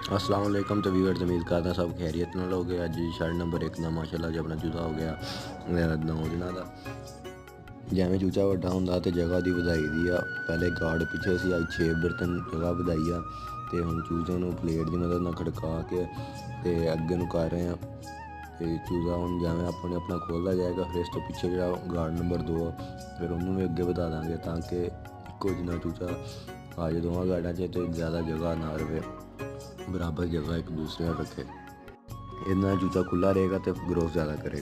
अस्सलाम वालेकुम। तो व्यूअर्स उम्मीद करदा सब खैरियत नाल हो गए। अज शर्ट नंबर 1 ਦਾ माशाअल्लाह जो अपना चूचा हो गया 9 ਦਿਨਾਂ ਦਾ। ਜਿਵੇਂ ਚੂਚਾ ਵੱਡਾ ਹੁੰਦਾ ਤੇ ਜਗ੍ਹਾ ਦੀ ਵਧਾਈ ਦੀ ਆ। ਪਹਿਲੇ ਗਾਰਡ ਪਿੱਛੇ ਸੀ, ਅੱਜ 6 ਬਰਤਨ ਜਗ੍ਹਾ ਵਧਾਈ ਆ ਤੇ ਹੁਣ ਚੂਚੇ ਨੂੰ ਪਲੇਟ ਦੀ ਮਦਦ ਨਾਲ ਖੜਕਾ ਕੇ ਤੇ ਅੱਗੇ ਨੂੰ ਕਰ ਰਹੇ ਆ। ਤੇ ਚੂਜ਼ਾ ਹੁਣ ਜਿਵੇਂ ਆਪਣਾ ਖੋਲ੍ਹਦਾ ਜਾਏਗਾ, ਫਿਰ ਇਸ ਤੋਂ ਪਿੱਛੇ ਜਿਹੜਾ ਗਾਰਡ ਨੰਬਰ 2 ਫਿਰ ਉਹਨੂੰ ਵੀ ਅੱਗੇ ਵਧਾ ਦਾਂਗੇ ਤਾਂ ਕਿ ਇੱਕੋ ਜਿੰਨਾ ਚੂਚਾ ਆ ਜਾਏ ਦੋਵਾਂ ਗਾਰਡਾਂ 'ਚ ਤੇ ज़्यादा जगह ना रहे, बराबर जगह एक दूसरे रखे। इतना चूचा खुला रहेगा तो ग्रोथ ज़्यादा करेगा।